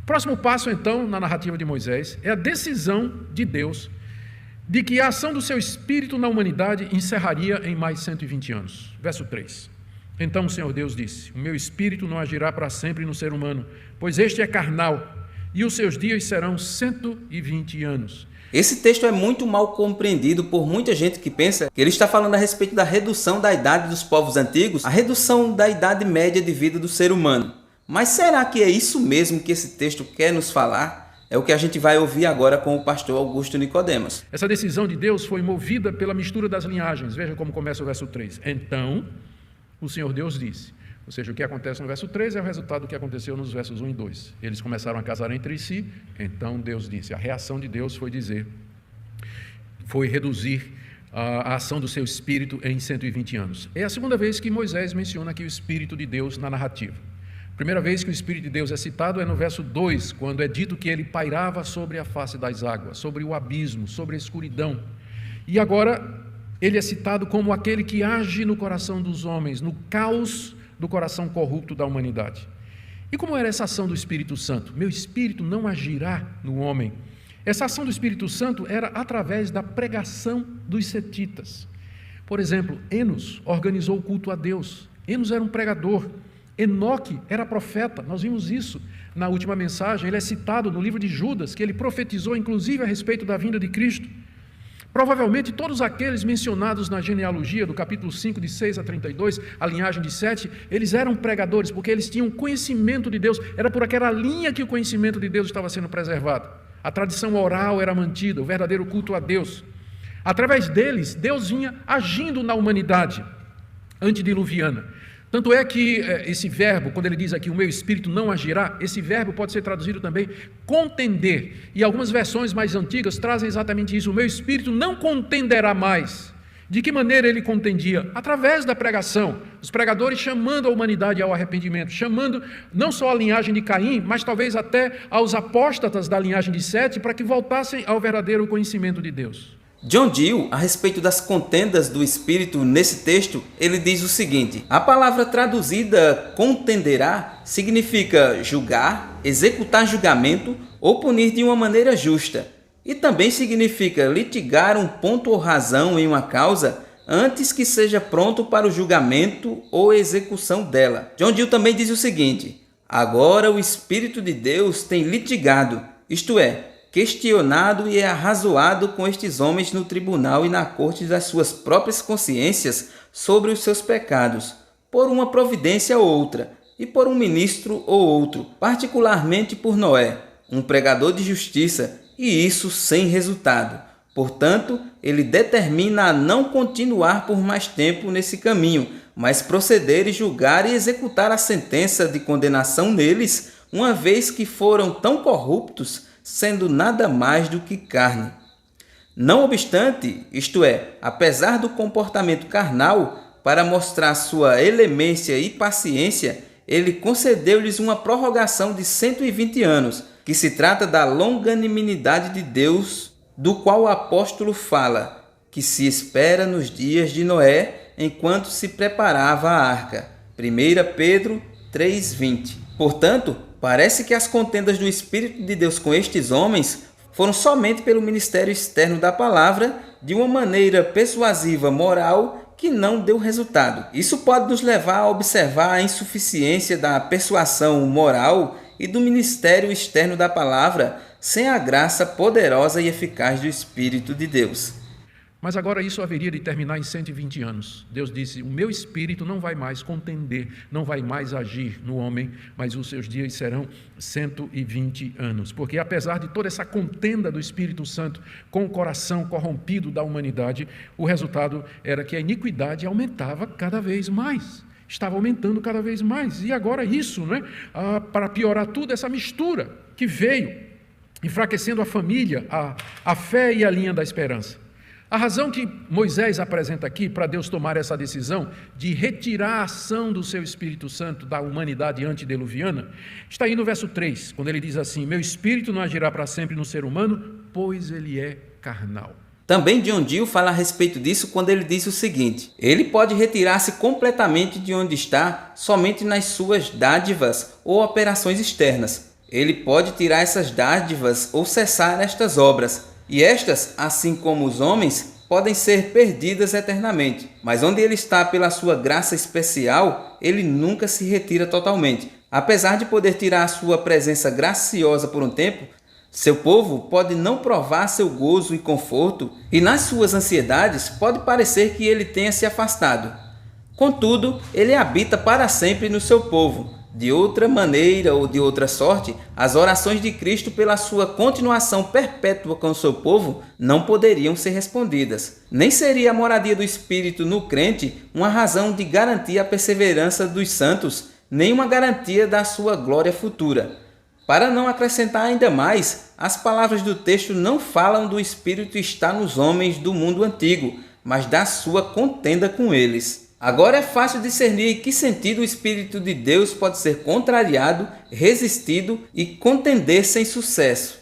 Próximo passo, então, na narrativa de Moisés, é a decisão de Deus de que a ação do seu Espírito na humanidade encerraria em mais 120 anos. Verso 3. Então o Senhor Deus disse: o meu Espírito não agirá para sempre no ser humano, pois este é carnal, e os seus dias serão 120 anos. Esse texto é muito mal compreendido por muita gente que pensa que ele está falando a respeito da redução da idade dos povos antigos, a redução da idade média de vida do ser humano. Mas será que é isso mesmo que esse texto quer nos falar? É o que a gente vai ouvir agora com o pastor Augusto Nicodemos. Essa decisão de Deus foi movida pela mistura das linhagens. Veja como começa o verso 3. Então, o Senhor Deus disse. Ou seja, o que acontece no verso 3 é o resultado do que aconteceu nos versos 1 e 2. Eles começaram a casar entre si, então Deus disse. A reação de Deus foi reduzir a ação do seu Espírito em 120 anos. É a segunda vez que Moisés menciona aqui o Espírito de Deus na narrativa. A primeira vez que o Espírito de Deus é citado é no verso 2, quando é dito que ele pairava sobre a face das águas, sobre o abismo, sobre a escuridão. E agora ele é citado como aquele que age no coração dos homens, no caos do coração corrupto da humanidade. E como era essa ação do Espírito Santo? Meu Espírito não agirá no homem. Essa ação do Espírito Santo era através da pregação dos setitas. Por exemplo, Enos organizou o culto a Deus. Enos era um pregador. Enoque era profeta, nós vimos isso na última mensagem. Ele é citado no livro de Judas, que ele profetizou inclusive a respeito da vinda de Cristo. Provavelmente todos aqueles mencionados na genealogia do capítulo 5, de 6 a 32, a linhagem de Sete, eles eram pregadores, porque eles tinham conhecimento de Deus. Era por aquela linha que o conhecimento de Deus estava sendo preservado. A tradição oral era mantida, o verdadeiro culto a Deus. Através deles, Deus vinha agindo na humanidade antediluviana. Tanto é que esse verbo, quando ele diz aqui, o meu Espírito não agirá, esse verbo pode ser traduzido também contender. E algumas versões mais antigas trazem exatamente isso, o meu Espírito não contenderá mais. De que maneira ele contendia? Através da pregação, os pregadores chamando a humanidade ao arrependimento, chamando não só a linhagem de Caim, mas talvez até aos apóstatas da linhagem de Sete, para que voltassem ao verdadeiro conhecimento de Deus. John Gill, a respeito das contendas do Espírito nesse texto, ele diz o seguinte: a palavra traduzida contenderá significa julgar, executar julgamento ou punir de uma maneira justa. E também significa litigar um ponto ou razão em uma causa antes que seja pronto para o julgamento ou execução dela. John Gill também diz o seguinte: agora o Espírito de Deus tem litigado, isto é, questionado e arrazoado com estes homens no tribunal e na corte das suas próprias consciências sobre os seus pecados, por uma providência ou outra, e por um ministro ou outro, particularmente por Noé, um pregador de justiça, e isso sem resultado. Portanto, ele determina a não continuar por mais tempo nesse caminho, mas proceder e julgar e executar a sentença de condenação neles, uma vez que foram tão corruptos, sendo nada mais do que carne. Não obstante, isto é, apesar do comportamento carnal, para mostrar sua elemência e paciência, ele concedeu-lhes uma prorrogação de 120 anos, que se trata da longanimidade de Deus, do qual o apóstolo fala, que se espera nos dias de Noé, enquanto se preparava a arca. 1 Pedro 3:20. Portanto, parece que as contendas do Espírito de Deus com estes homens foram somente pelo ministério externo da palavra, de uma maneira persuasiva moral que não deu resultado. Isso pode nos levar a observar a insuficiência da persuasão moral e do ministério externo da palavra sem a graça poderosa e eficaz do Espírito de Deus. Mas agora isso haveria de terminar em 120 anos. Deus disse, o meu Espírito não vai mais contender, não vai mais agir no homem, mas os seus dias serão 120 anos. Porque apesar de toda essa contenda do Espírito Santo com o coração corrompido da humanidade, o resultado era que a iniquidade aumentava cada vez mais. Estava aumentando cada vez mais. E agora isso, para piorar tudo, essa mistura que veio, enfraquecendo a família, a fé e a linha da esperança. A razão que Moisés apresenta aqui para Deus tomar essa decisão de retirar a ação do seu Espírito Santo da humanidade antediluviana está aí no verso 3, quando ele diz assim, meu Espírito não agirá para sempre no ser humano, pois ele é carnal. Também John Gill fala a respeito disso quando ele diz o seguinte, ele pode retirar-se completamente de onde está somente nas suas dádivas ou operações externas. Ele pode tirar essas dádivas ou cessar estas obras, e estas, assim como os homens, podem ser perdidas eternamente. Mas onde ele está pela sua graça especial, ele nunca se retira totalmente. Apesar de poder tirar a sua presença graciosa por um tempo, seu povo pode não provar seu gozo e conforto, e nas suas ansiedades pode parecer que ele tenha se afastado. Contudo, ele habita para sempre no seu povo. De outra maneira ou de outra sorte, as orações de Cristo pela sua continuação perpétua com o seu povo não poderiam ser respondidas. Nem seria a moradia do Espírito no crente uma razão de garantir a perseverança dos santos, nem uma garantia da sua glória futura. Para não acrescentar ainda mais, as palavras do texto não falam do Espírito estar nos homens do mundo antigo, mas da sua contenda com eles. Agora é fácil discernir em que sentido o Espírito de Deus pode ser contrariado, resistido e contender sem sucesso.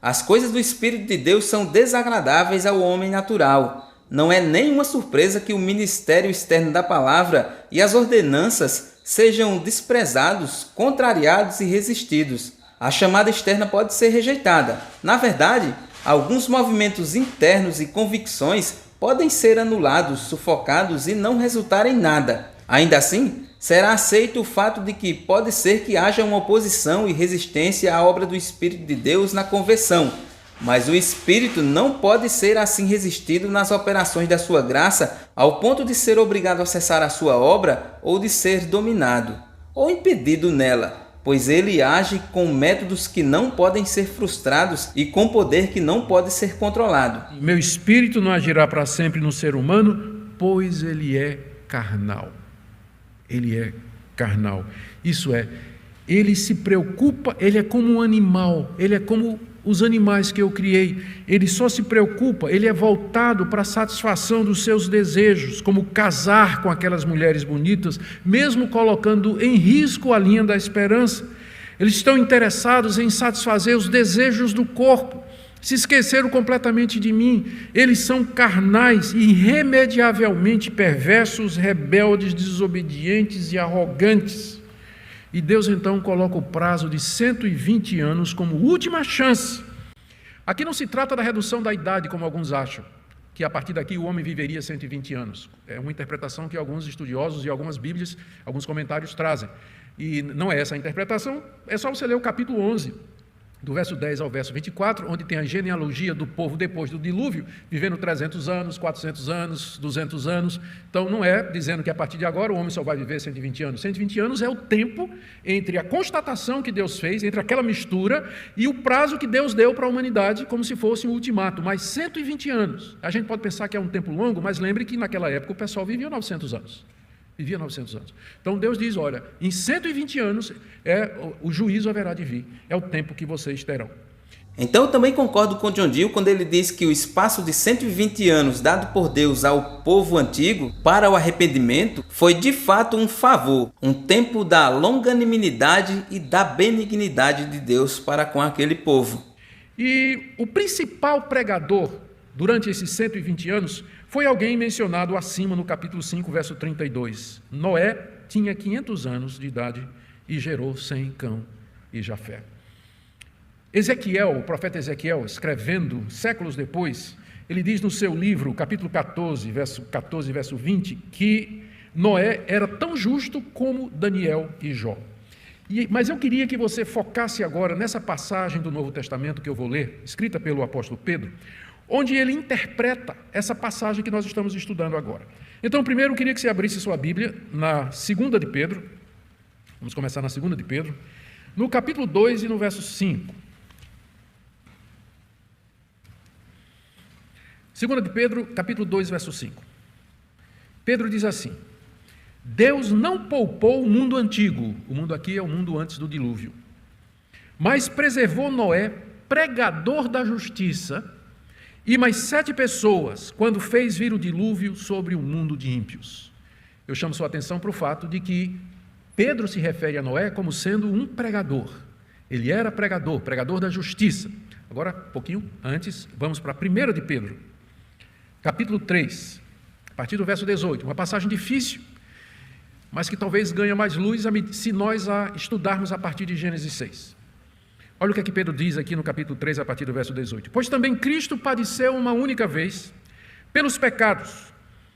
As coisas do Espírito de Deus são desagradáveis ao homem natural. Não é nenhuma surpresa que o ministério externo da palavra e as ordenanças sejam desprezados, contrariados e resistidos. A chamada externa pode ser rejeitada. Na verdade, alguns movimentos internos e convicções podem ser anulados, sufocados e não resultar em nada. Ainda assim, será aceito o fato de que pode ser que haja uma oposição e resistência à obra do Espírito de Deus na conversão, mas o Espírito não pode ser assim resistido nas operações da sua graça ao ponto de ser obrigado a cessar a sua obra ou de ser dominado ou impedido nela, pois ele age com métodos que não podem ser frustrados e com poder que não pode ser controlado. Meu espírito não agirá para sempre no ser humano, pois ele é carnal. Ele é carnal. Isso é, ele se preocupa, ele é como um animal, ele é como os animais que eu criei. Ele só se preocupa, ele é voltado para a satisfação dos seus desejos, como casar com aquelas mulheres bonitas, mesmo colocando em risco a linha da esperança. Eles estão interessados em satisfazer os desejos do corpo, se esqueceram completamente de mim. Eles são carnais, irremediavelmente perversos, rebeldes, desobedientes e arrogantes. E Deus então coloca o prazo de 120 anos como última chance. Aqui não se trata da redução da idade, como alguns acham, que a partir daqui o homem viveria 120 anos. É uma interpretação que alguns estudiosos e algumas bíblias, alguns comentários trazem. E não é essa a interpretação, é só você ler o capítulo 11, do verso 10 ao verso 24, onde tem a genealogia do povo depois do dilúvio, vivendo 300 anos, 400 anos, 200 anos. Então não é dizendo que a partir de agora o homem só vai viver 120 anos. 120 anos é o tempo entre a constatação que Deus fez, entre aquela mistura e o prazo que Deus deu para a humanidade, como se fosse um ultimato. Mas 120 anos, a gente pode pensar que é um tempo longo, mas lembre que naquela época o pessoal vivia 900 anos. Vivia 900 anos. Então Deus diz, olha, em 120 anos o juízo haverá de vir. É o tempo que vocês terão. Então eu também concordo com John Gill quando ele diz que o espaço de 120 anos dado por Deus ao povo antigo para o arrependimento foi de fato um favor, um tempo da longanimidade e da benignidade de Deus para com aquele povo. E o principal pregador durante esses 120 anos foi alguém mencionado acima no capítulo 5, verso 32. Noé tinha 500 anos de idade e gerou Sem, Cão e Jafé. Ezequiel, o profeta Ezequiel, escrevendo séculos depois, ele diz no seu livro, capítulo 14, verso 20, que Noé era tão justo como Daniel e Jó. Mas eu queria que você focasse agora nessa passagem do Novo Testamento que eu vou ler, escrita pelo apóstolo Pedro, onde ele interpreta essa passagem que nós estamos estudando agora. Então, primeiro, eu queria que você abrisse sua Bíblia na 2 de Pedro, vamos começar na 2 de Pedro, no capítulo 2 e no verso 5. 2 de Pedro, capítulo 2, verso 5. Pedro diz assim: Deus não poupou o mundo antigo, o mundo aqui é o mundo antes do dilúvio, mas preservou Noé, pregador da justiça, e mais 7 pessoas, quando fez vir o dilúvio sobre o mundo de ímpios. Eu chamo sua atenção para o fato de que Pedro se refere a Noé como sendo um pregador. Ele era pregador, pregador da justiça. Agora, um pouquinho antes, vamos para 1 de Pedro, capítulo 3, a partir do verso 18. Uma passagem difícil, mas que talvez ganhe mais luz se nós a estudarmos a partir de Gênesis 6. Olha o que é que Pedro diz aqui no capítulo 3, a partir do verso 18. Pois também Cristo padeceu uma única vez pelos pecados,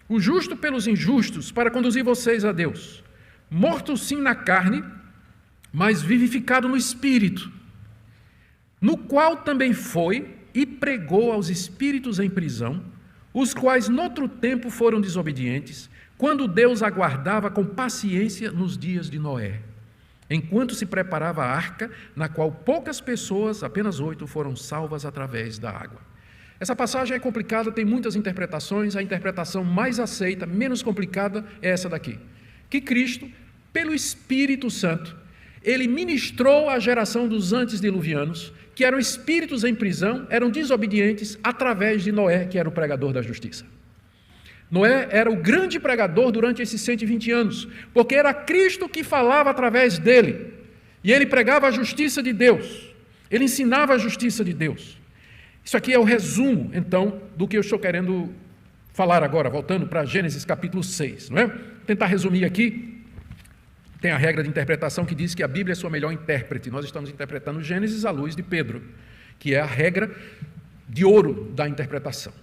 o justo pelos injustos, para conduzir vocês a Deus. Morto sim na carne, mas vivificado no Espírito, no qual também foi e pregou aos espíritos em prisão, os quais noutro tempo foram desobedientes, quando Deus aguardava com paciência nos dias de Noé, enquanto se preparava a arca, na qual poucas pessoas, apenas 8, foram salvas através da água. Essa passagem é complicada, tem muitas interpretações. A interpretação mais aceita, menos complicada, é essa daqui. Que Cristo, pelo Espírito Santo, ele ministrou à geração dos antediluvianos, que eram espíritos em prisão, eram desobedientes, através de Noé, que era o pregador da justiça. Noé era o grande pregador durante esses 120 anos, porque era Cristo que falava através dele, e ele pregava a justiça de Deus, ele ensinava a justiça de Deus. Isso aqui é o resumo, então, do que eu estou querendo falar agora, voltando para Gênesis capítulo 6, não é? Vou tentar resumir aqui. Tem a regra de interpretação que diz que a Bíblia é sua melhor intérprete. Nós estamos interpretando Gênesis à luz de Pedro, que é a regra de ouro da interpretação.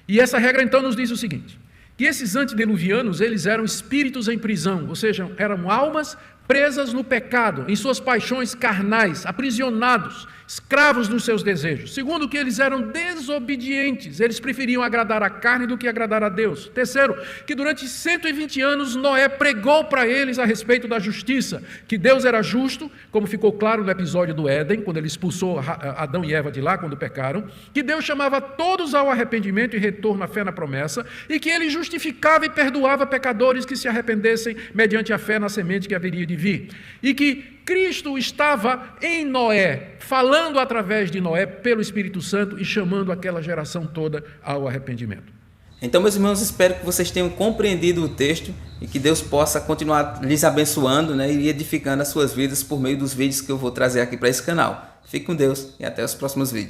E essa regra, então, nos diz o seguinte, que esses antediluvianos, eles eram espíritos em prisão, ou seja, eram almas presas no pecado, em suas paixões carnais, aprisionados, escravos dos seus desejos. Segundo, que eles eram desobedientes, eles preferiam agradar a carne do que agradar a Deus. Terceiro, que durante 120 anos Noé pregou para eles a respeito da justiça, que Deus era justo, como ficou claro no episódio do Éden, quando ele expulsou Adão e Eva de lá, quando pecaram, que Deus chamava todos ao arrependimento e retorno à fé na promessa, e que ele justificava e perdoava pecadores que se arrependessem mediante a fé na semente que haveria de vir, e que Cristo estava em Noé, falando através de Noé pelo Espírito Santo e chamando aquela geração toda ao arrependimento. Então, meus irmãos, espero que vocês tenham compreendido o texto e que Deus possa continuar lhes abençoando, né, e edificando as suas vidas por meio dos vídeos que eu vou trazer aqui para esse canal. Fique com Deus e até os próximos vídeos.